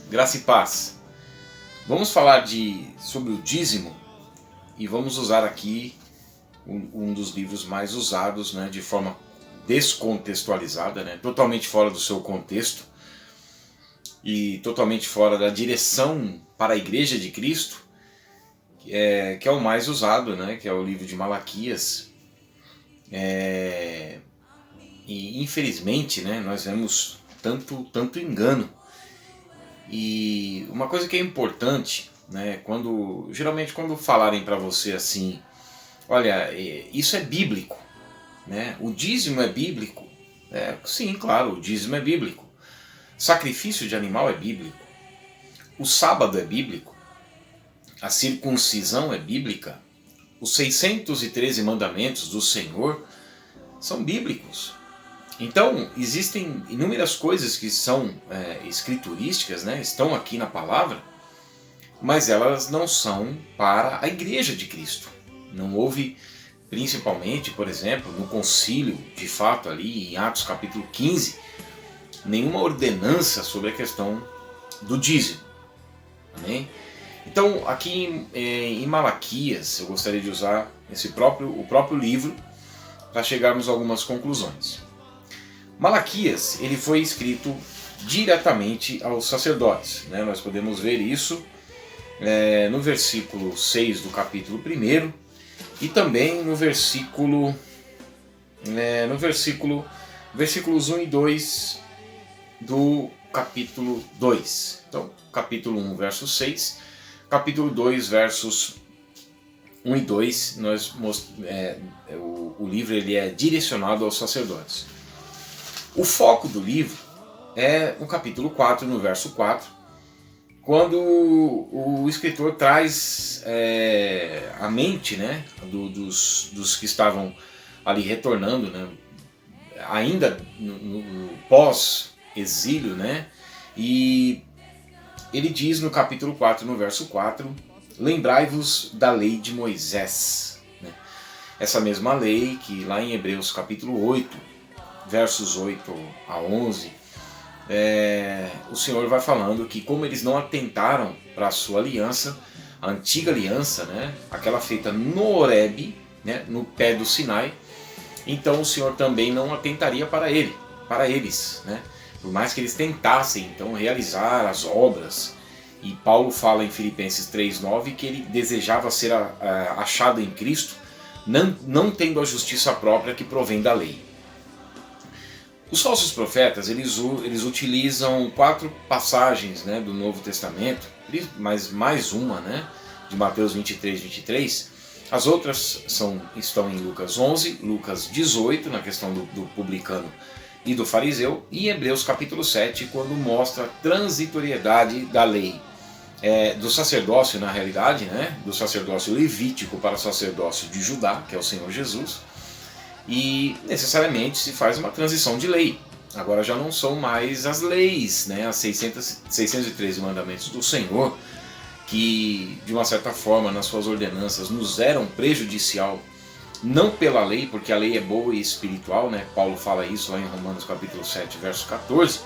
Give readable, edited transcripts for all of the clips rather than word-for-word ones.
Graça e paz. Vamos falar sobre o dízimo e vamos usar aqui um dos livros mais usados, né, de forma descontextualizada, né, totalmente fora do seu contexto e totalmente fora da direção para a Igreja de Cristo, que é o mais usado, né, que é o livro de Malaquias. E infelizmente, né, nós vemos tanto engano. E uma coisa que é importante, né, geralmente quando falarem para você assim, olha, isso é bíblico, né, o dízimo é bíblico, sim, claro, o dízimo é bíblico, sacrifício de animal é bíblico, o sábado é bíblico, a circuncisão é bíblica, os 613 mandamentos do Senhor são bíblicos. Então, existem inúmeras coisas que são escriturísticas, né, estão aqui na palavra, mas elas não são para a Igreja de Cristo. Não houve, principalmente, por exemplo, no concílio, de fato, ali em Atos capítulo 15, nenhuma ordenança sobre a questão do dízimo. Amém? Então, aqui em Malaquias, eu gostaria de usar o próprio livro para chegarmos a algumas conclusões. Malaquias, ele foi escrito diretamente aos sacerdotes, né? Nós podemos ver isso no versículo 6 do capítulo 1 e também no versículos 1 e 2 do capítulo 2. Então, capítulo 1, verso 6, capítulo 2, versos 1 e 2, o livro ele é direcionado aos sacerdotes. O foco do livro é no capítulo 4, no verso 4, quando o escritor traz a mente, né, dos que estavam ali retornando, né, ainda no pós-exílio, né, e ele diz no capítulo 4, no verso 4, lembrai-vos da lei de Moisés. Né, essa mesma lei que lá em Hebreus capítulo 8, versos 8 a 11, o Senhor vai falando que como eles não atentaram para a sua aliança, a antiga aliança, né, aquela feita no Horebe, né, no pé do Sinai, então o Senhor também não atentaria para eles, né, por mais que eles tentassem então realizar as obras. E Paulo fala em Filipenses 3,9 que ele desejava ser achado em Cristo, não tendo a justiça própria que provém da lei. Os falsos profetas, eles utilizam 4 passagens, né, do Novo Testamento, mas mais uma, né, de Mateus 23. As outras estão em Lucas 11, Lucas 18, na questão do publicano e do fariseu, e Hebreus capítulo 7, quando mostra a transitoriedade da lei, do sacerdócio, na realidade, né, do sacerdócio levítico para o sacerdócio de Judá, que é o Senhor Jesus, e necessariamente se faz uma transição de lei. Agora já não são mais as leis, né, as 613 mandamentos do Senhor, que de uma certa forma nas suas ordenanças nos eram prejudicial, não pela lei, porque a lei é boa e espiritual, né, Paulo fala isso lá em Romanos capítulo 7, verso 14,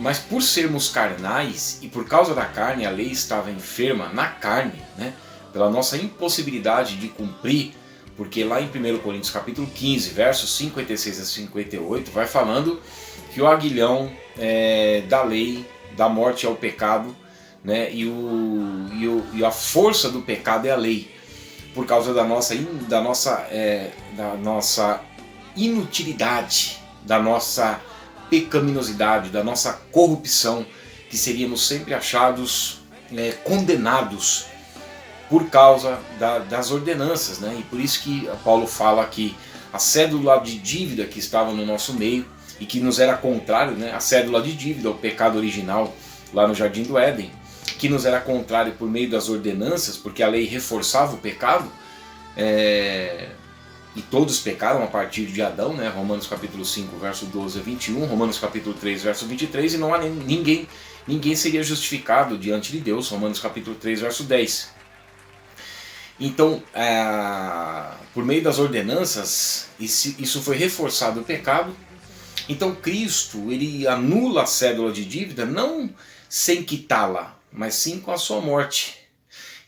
mas por sermos carnais e por causa da carne, a lei estava enferma na carne, né, pela nossa impossibilidade de cumprir. Porque lá em 1 Coríntios capítulo 15, versos 56 a 58, vai falando que o aguilhão da lei, da morte é o pecado, né, e a força do pecado é a lei, por causa da nossa inutilidade, da nossa pecaminosidade, da nossa corrupção, que seríamos sempre achados condenados por causa das ordenanças, né? E por isso que Paulo fala que a cédula de dívida que estava no nosso meio e que nos era contrário, né? A cédula de dívida, o pecado original lá no Jardim do Éden, que nos era contrário por meio das ordenanças, porque a lei reforçava o pecado, e todos pecaram a partir de Adão, né? Romanos capítulo 5, verso 12 a 21, Romanos capítulo 3, verso 23, e não há ninguém seria justificado diante de Deus, Romanos capítulo 3, verso 10. Então, por meio das ordenanças, isso foi reforçado o pecado, Então Cristo, ele anula a cédula de dívida não sem quitá-la, mas sim com a sua morte.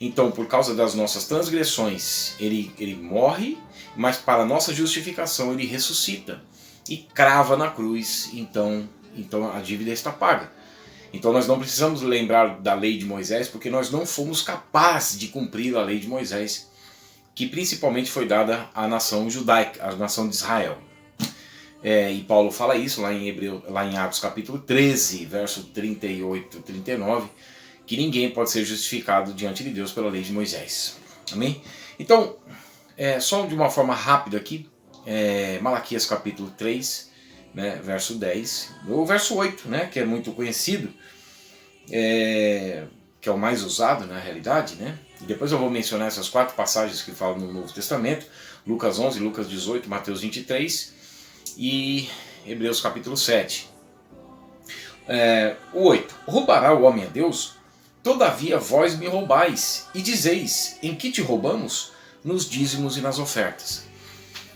Então, por causa das nossas transgressões, ele morre, mas para a nossa justificação ele ressuscita e crava na cruz. Então a dívida está paga. Então nós não precisamos lembrar da lei de Moisés, porque nós não fomos capazes de cumprir a lei de Moisés, que principalmente foi dada à nação judaica, à nação de Israel. E Paulo fala isso lá em Atos capítulo 13, verso 38 e 39, que ninguém pode ser justificado diante de Deus pela lei de Moisés. Amém? Então, só de uma forma rápida aqui, Malaquias capítulo 3, né, verso 10, o verso 8, né, que é muito conhecido, que é o mais usado na realidade, né? E depois eu vou mencionar essas 4 passagens que falam no Novo Testamento: Lucas 11, Lucas 18, Mateus 23 e Hebreus capítulo 7. O 8: roubará o homem a Deus? Todavia vós me roubais, e dizeis: em que te roubamos? Nos dízimos e nas ofertas.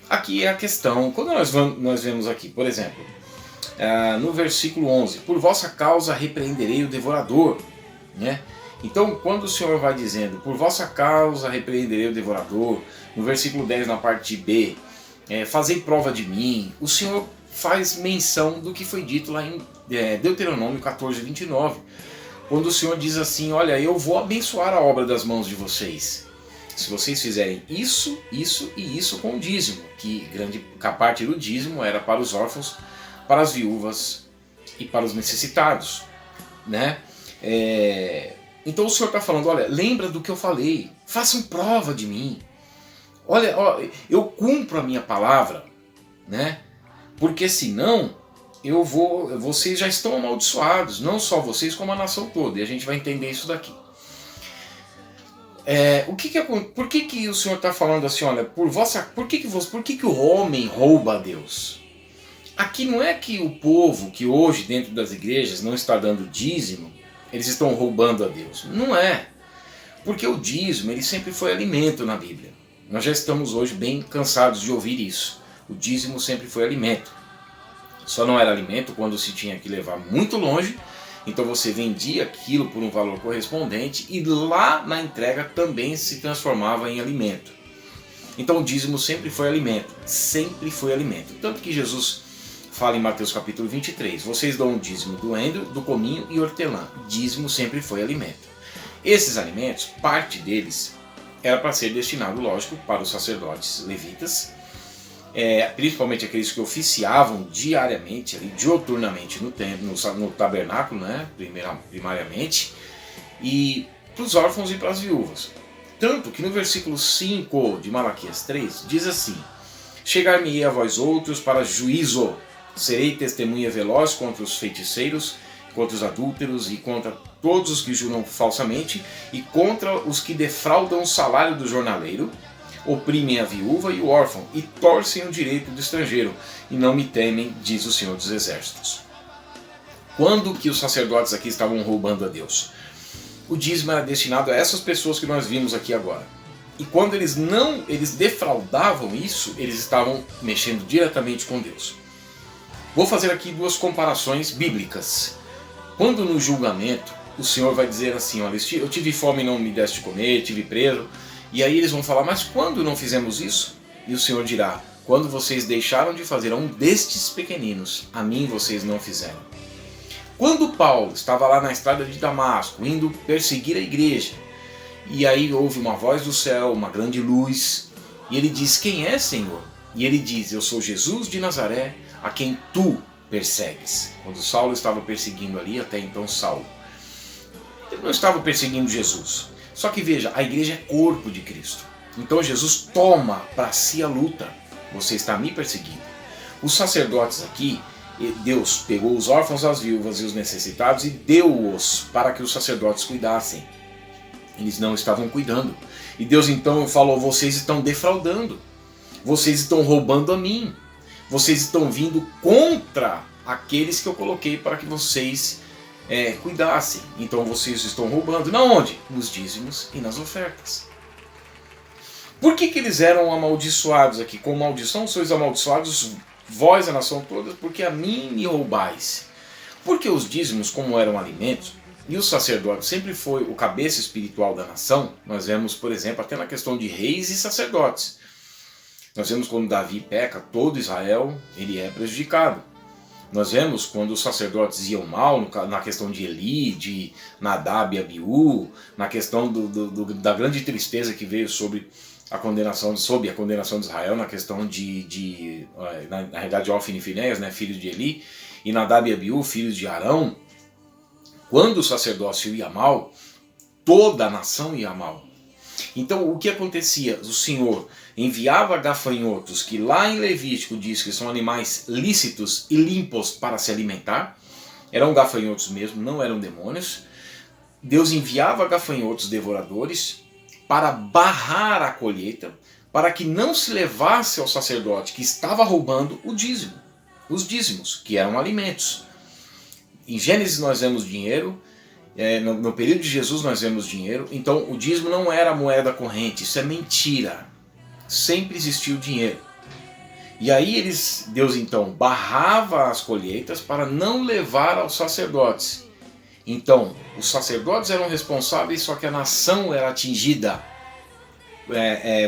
Aqui é a questão, quando nós vemos aqui, por exemplo, no versículo 11: por vossa causa repreenderei o devorador, né? Então, quando o Senhor vai dizendo, por vossa causa repreenderei o devorador, no versículo 10, na parte B, fazei prova de mim, o Senhor faz menção do que foi dito lá em Deuteronômio 14, 29, quando o Senhor diz assim: olha, eu vou abençoar a obra das mãos de vocês, se vocês fizerem isso, isso e isso com o dízimo, que a parte do dízimo era para os órfãos, para as viúvas e para os necessitados, né? Então o Senhor está falando: olha, lembra do que eu falei, façam prova de mim, olha, eu cumpro a minha palavra, né? Porque senão vocês já estão amaldiçoados, não só vocês como a nação toda, e a gente vai entender isso daqui. Por que o Senhor está falando assim, olha, por que o homem rouba a Deus? Aqui não é que o povo que hoje dentro das igrejas não está dando dízimo, eles estão roubando a Deus. Não é. Porque o dízimo ele sempre foi alimento na Bíblia. Nós já estamos hoje bem cansados de ouvir isso. O dízimo sempre foi alimento. Só não era alimento quando se tinha que levar muito longe. Então você vendia aquilo por um valor correspondente e lá na entrega também se transformava em alimento. Então o dízimo sempre foi alimento. Sempre foi alimento. Tanto que Jesus fala em Mateus capítulo 23, vocês dão o dízimo do endro, do cominho e hortelã. Dízimo sempre foi alimento. Esses alimentos, parte deles era para ser destinado, lógico, para os sacerdotes levitas, principalmente aqueles que oficiavam diariamente, dioturnamente no templo, no tabernáculo, né, primariamente, e para os órfãos e para as viúvas. Tanto que no versículo 5 de Malaquias 3 diz assim: chegar-me-ei a vós outros para juízo, serei testemunha veloz contra os feiticeiros, contra os adúlteros e contra todos os que juram falsamente e contra os que defraudam o salário do jornaleiro, oprimem a viúva e o órfão e torcem o direito do estrangeiro e não me temem, diz o Senhor dos Exércitos. Quando que os sacerdotes aqui estavam roubando a Deus? O dízimo era destinado a essas pessoas que nós vimos aqui agora. E quando eles defraudavam isso, eles estavam mexendo diretamente com Deus. Vou fazer aqui 2 comparações bíblicas. Quando no julgamento o Senhor vai dizer assim: olha, eu tive fome e não me deste de comer, tive preso. E aí eles vão falar: mas quando não fizemos isso? E o Senhor dirá: quando vocês deixaram de fazer a um destes pequeninos, a mim vocês não fizeram. Quando Paulo estava lá na estrada de Damasco, indo perseguir a igreja, e aí houve uma voz do céu, uma grande luz, e ele diz: quem é, Senhor? E ele diz: eu sou Jesus de Nazaré, a quem tu persegues. Quando Saulo estava perseguindo ali, até então Saulo, ele não estava perseguindo Jesus. Só que veja, a igreja é corpo de Cristo. Então Jesus toma para si a luta. Você está me perseguindo. Os sacerdotes aqui, Deus pegou os órfãos, as viúvas e os necessitados e deu-os para que os sacerdotes cuidassem. Eles não estavam cuidando. E Deus então falou: vocês estão defraudando. Vocês estão roubando a mim. Vocês estão vindo contra aqueles que eu coloquei para que vocês cuidassem. Então vocês estão roubando. Na onde? Nos dízimos e nas ofertas. Por que eles eram amaldiçoados aqui? Com maldição sois amaldiçoados vós a nação toda, porque a mim me roubais. Porque os dízimos, como eram alimentos, e o sacerdote sempre foi o cabeça espiritual da nação, nós vemos, por exemplo, até na questão de reis e sacerdotes. Nós vemos quando Davi peca, todo Israel ele é prejudicado. Nós vemos quando os sacerdotes iam mal, na questão de Eli, de Nadab e Abiú, na questão da grande tristeza que veio sob a condenação de Israel, na questão na realidade, Ofni e Finéias, né, filhos de Eli, e Nadab e Abiú, filhos de Arão. Quando o sacerdócio ia mal, toda a nação ia mal. Então o que acontecia? O Senhor enviava gafanhotos, que lá em Levítico diz que são animais lícitos e limpos para se alimentar. Eram gafanhotos mesmo, não eram demônios. Deus enviava gafanhotos devoradores para barrar a colheita, para que não se levasse ao sacerdote que estava roubando o dízimo, os dízimos, que eram alimentos. Em Gênesis nós vemos dinheiro, no período de Jesus nós vemos dinheiro, então o dízimo não era moeda corrente, isso é mentira. Sempre existiu dinheiro. E aí Deus então barrava as colheitas para não levar aos sacerdotes. Então, os sacerdotes eram responsáveis, só que a nação era atingida.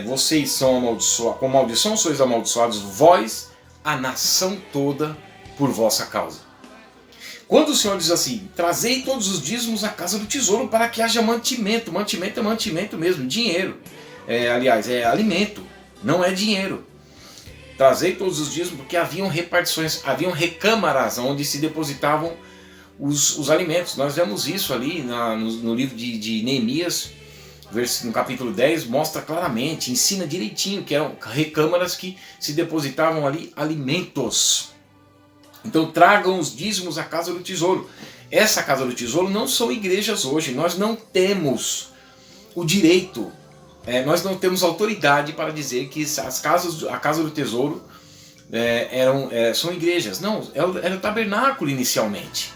Vocês são amaldiçoados, com maldição sois amaldiçoados, vós, a nação toda, por vossa causa. Quando o Senhor diz assim, trazei todos os dízimos à casa do tesouro para que haja mantimento. Mantimento é mantimento mesmo, dinheiro. Aliás, é alimento, não é dinheiro. Trazei todos os dízimos porque haviam repartições, haviam recâmaras onde se depositavam os alimentos. Nós vemos isso ali no livro de Neemias, no capítulo 10, mostra claramente, ensina direitinho que eram recâmaras que se depositavam ali alimentos. Então tragam os dízimos à casa do tesouro. Essa casa do tesouro não são igrejas hoje. Nós não temos o direito, nós não temos autoridade para dizer que a casa do tesouro são igrejas. Não, era o tabernáculo inicialmente,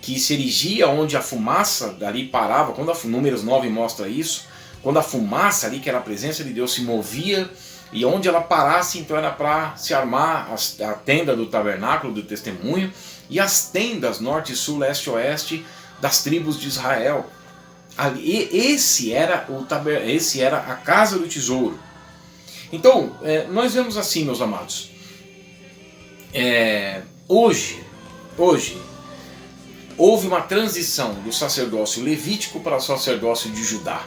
que se erigia onde a fumaça dali parava. Quando Números 9 mostra isso, quando a fumaça ali, que era a presença de Deus, se movia, e onde ela parasse, então era para se armar a tenda do tabernáculo do testemunho e as tendas norte, sul, leste e oeste das tribos de Israel. Esse era a casa do tesouro. Então, nós vemos assim, meus amados, hoje houve uma transição do sacerdócio levítico para o sacerdócio de Judá,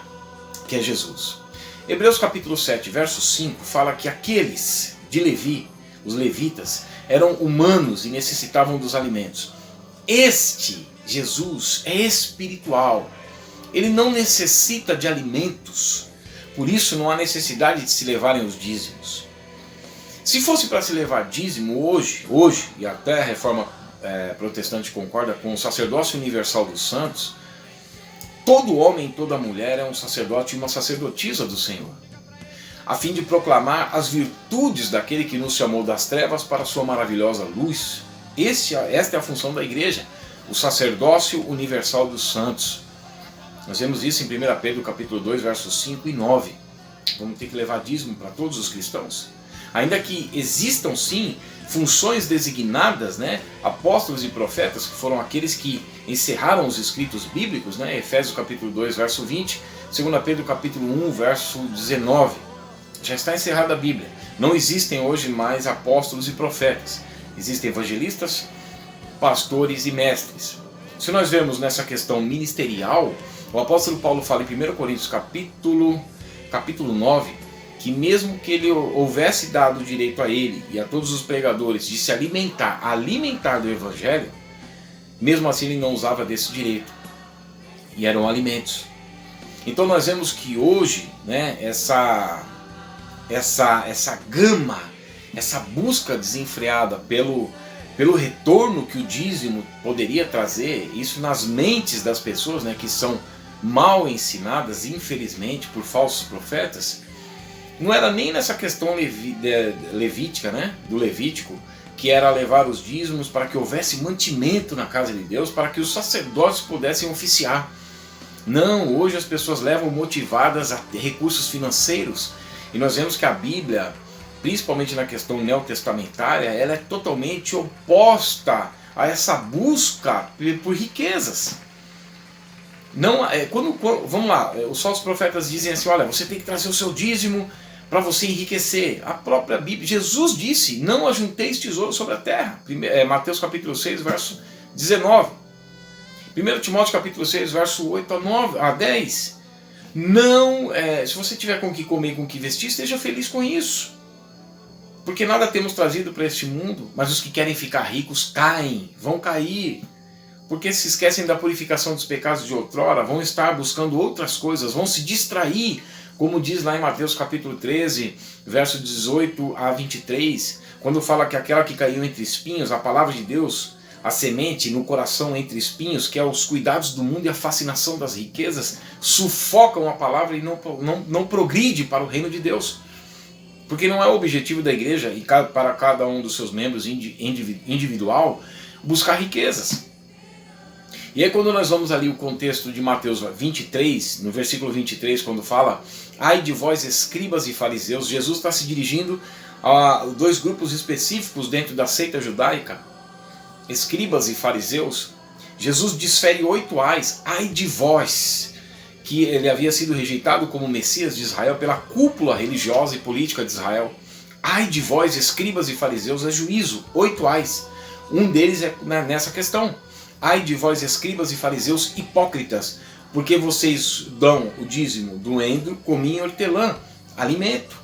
que é Jesus. Hebreus capítulo 7, verso 5, fala que aqueles de Levi, os levitas, eram humanos e necessitavam dos alimentos. Este, Jesus, é espiritual. Ele não necessita de alimentos. Por isso não há necessidade de se levarem os dízimos. Se fosse para se levar dízimo hoje, e até a reforma protestante concorda com o sacerdócio universal dos santos, todo homem e toda mulher é um sacerdote e uma sacerdotisa do Senhor, a fim de proclamar as virtudes daquele que nos chamou das trevas para a sua maravilhosa luz. Esta é a função da igreja, o sacerdócio universal dos santos. Nós vemos isso em 1 Pedro capítulo 2, versos 5 e 9. Vamos ter que levar dízimo para todos os cristãos. Ainda que existam sim funções designadas, apóstolos e profetas, que foram aqueles que encerraram os escritos bíblicos, Efésios capítulo 2, verso 20, 2 Pedro capítulo 1, verso 19. Já está encerrada a Bíblia. Não existem hoje mais apóstolos e profetas. Existem evangelistas, pastores e mestres. Se nós vemos nessa questão ministerial, o apóstolo Paulo fala em 1 Coríntios capítulo 9, que mesmo que ele houvesse dado o direito a ele e a todos os pregadores de se alimentar do evangelho, mesmo assim ele não usava desse direito, e eram alimentos. Então nós vemos que hoje, essa gama, essa busca desenfreada pelo retorno que o dízimo poderia trazer, isso nas mentes das pessoas, que são mal ensinadas, infelizmente, por falsos profetas. Não era nem nessa questão levítica, do Levítico, que era levar os dízimos para que houvesse mantimento na casa de Deus, para que os sacerdotes pudessem oficiar. Não, hoje as pessoas levam motivadas a recursos financeiros. E nós vemos que a Bíblia, principalmente na questão neotestamentária, ela é totalmente oposta a essa busca por riquezas. Não, vamos lá, os falsos profetas dizem assim, olha, você tem que trazer o seu dízimo para você enriquecer. A própria Bíblia, Jesus disse, não ajunteis tesouro sobre a terra. Mateus capítulo 6, verso 19. 1 Timóteo capítulo 6, verso 8 a 10. Não, se você tiver com o que comer e com o que vestir, esteja feliz com isso. Porque nada temos trazido para este mundo, mas os que querem ficar ricos caem, vão cair. Porque se esquecem da purificação dos pecados de outrora, vão estar buscando outras coisas, vão se distrair, como diz lá em Mateus capítulo 13, verso 18 a 23, quando fala que aquela que caiu entre espinhos, a palavra de Deus, a semente no coração entre espinhos, que é os cuidados do mundo e a fascinação das riquezas, sufocam a palavra e não progride para o reino de Deus. Porque não é o objetivo da igreja, e para cada um dos seus membros individual, buscar riquezas. E aí quando nós vamos ali o contexto de Mateus 23, no versículo 23, quando fala, ai de vós escribas e fariseus, Jesus está se dirigindo a dois grupos específicos dentro da seita judaica, escribas e fariseus. Jesus desfere 8 ais, ai de vós, que ele havia sido rejeitado como Messias de Israel pela cúpula religiosa e política de Israel. Ai de vós, escribas e fariseus, é juízo, 8 ais. Um deles é nessa questão. Ai de vós, escribas e fariseus hipócritas, porque vocês dão o dízimo do endro, cominho e hortelã, alimento,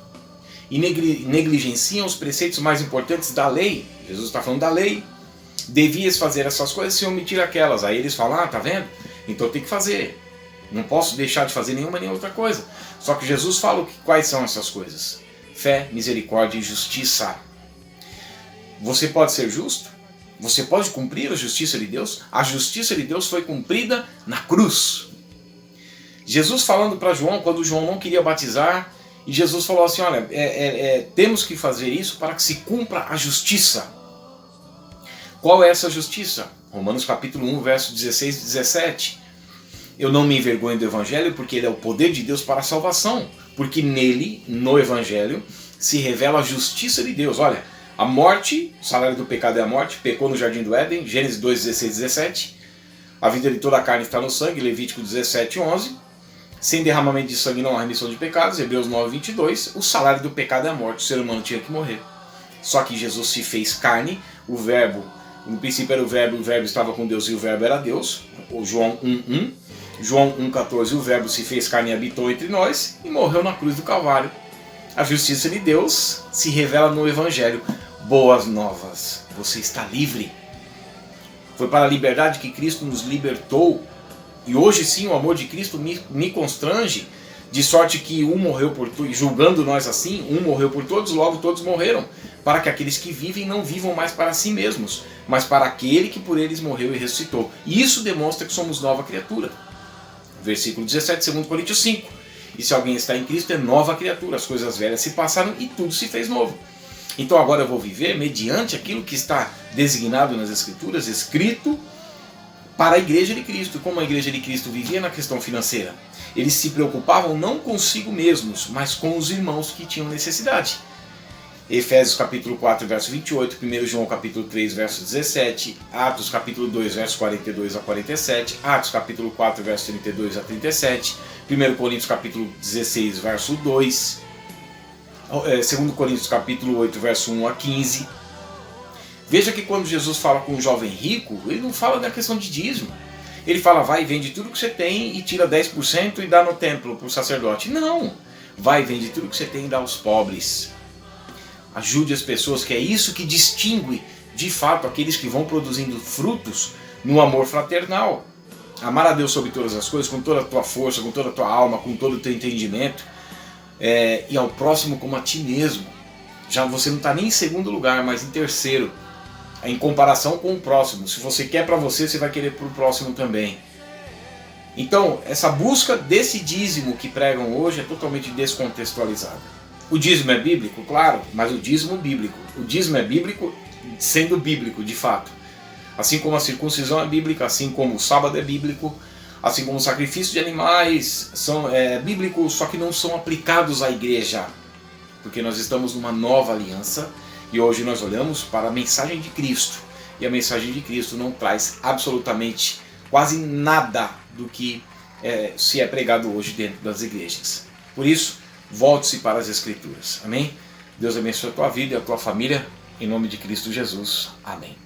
e negligenciam os preceitos mais importantes da lei. Jesus está falando da lei. Devias fazer essas coisas sem omitir aquelas. Aí eles falam, tá vendo? Então tem que fazer. Não posso deixar de fazer nenhuma nem outra coisa. Só que Jesus fala quais são essas coisas. Fé, misericórdia e justiça. Você pode ser justo? Você pode cumprir a justiça de Deus? A justiça de Deus foi cumprida na cruz. Jesus falando para João, quando João não queria batizar, e Jesus falou assim, olha, temos que fazer isso para que se cumpra a justiça. Qual é essa justiça? Romanos capítulo 1, verso 16 e 17. Eu não me envergonho do Evangelho, porque ele é o poder de Deus para a salvação. Porque nele, no Evangelho, se revela a justiça de Deus. Olha, a morte, o salário do pecado é a morte, pecou no jardim do Éden, Gênesis 2, 16 e 17. A vida de toda a carne está no sangue, Levítico 17, 11. Sem derramamento de sangue não há remissão de pecados, Hebreus 9, 22. O salário do pecado é a morte, o ser humano tinha que morrer. Só que Jesus se fez carne, o verbo, no princípio era o verbo estava com Deus e o verbo era Deus, o João 1:1. João 1,14, o verbo se fez carne e habitou entre nós e morreu na cruz do Calvário. A justiça de Deus se revela no Evangelho. Boas novas, você está livre. Foi para a liberdade que Cristo nos libertou. E hoje sim o amor de Cristo me constrange, de sorte que um morreu por todos, julgando nós assim, um morreu por todos, logo todos morreram, para que aqueles que vivem não vivam mais para si mesmos, mas para aquele que por eles morreu e ressuscitou. E isso demonstra que somos nova criatura. Versículo 17, 2 Coríntios 5. E se alguém está em Cristo, é nova criatura, as coisas velhas se passaram e tudo se fez novo. Então agora eu vou viver mediante aquilo que está designado nas Escrituras, escrito para a Igreja de Cristo. Como a Igreja de Cristo vivia na questão financeira? Eles se preocupavam não consigo mesmos, mas com os irmãos que tinham necessidade. Efésios capítulo 4, verso 28, 1 João capítulo 3, verso 17, Atos capítulo 2, verso 42 a 47, Atos capítulo 4, verso 32 a 37, 1 Coríntios capítulo 16, verso 2, 2 Coríntios capítulo 8, verso 1 a 15. Veja que quando Jesus fala com um jovem rico, ele não fala da questão de dízimo. Ele fala, vai e vende tudo que você tem e tira 10% e dá no templo para o sacerdote. Não! Vai e vende tudo que você tem e dá aos pobres. Ajude as pessoas, que é isso que distingue, de fato, aqueles que vão produzindo frutos no amor fraternal. Amar a Deus sobre todas as coisas, com toda a tua força, com toda a tua alma, com todo o teu entendimento, e ao próximo como a ti mesmo. Já você não está nem em segundo lugar, mas em terceiro, em comparação com o próximo. Se você quer para você, você vai querer para o próximo também. Então, essa busca desse dízimo que pregam hoje é totalmente descontextualizada. O dízimo é bíblico? Claro, mas o dízimo bíblico. O dízimo é bíblico sendo bíblico, de fato. Assim como a circuncisão é bíblica, assim como o sábado é bíblico, assim como o sacrifício de animais são bíblicos, só que não são aplicados à igreja. porque nós estamos numa nova aliança e hoje nós olhamos para a mensagem de Cristo. E a mensagem de Cristo não traz absolutamente quase nada do que se é pregado hoje dentro das igrejas. Por isso, volte-se para as Escrituras. Amém? Deus abençoe a tua vida e a tua família, em nome de Cristo Jesus. Amém.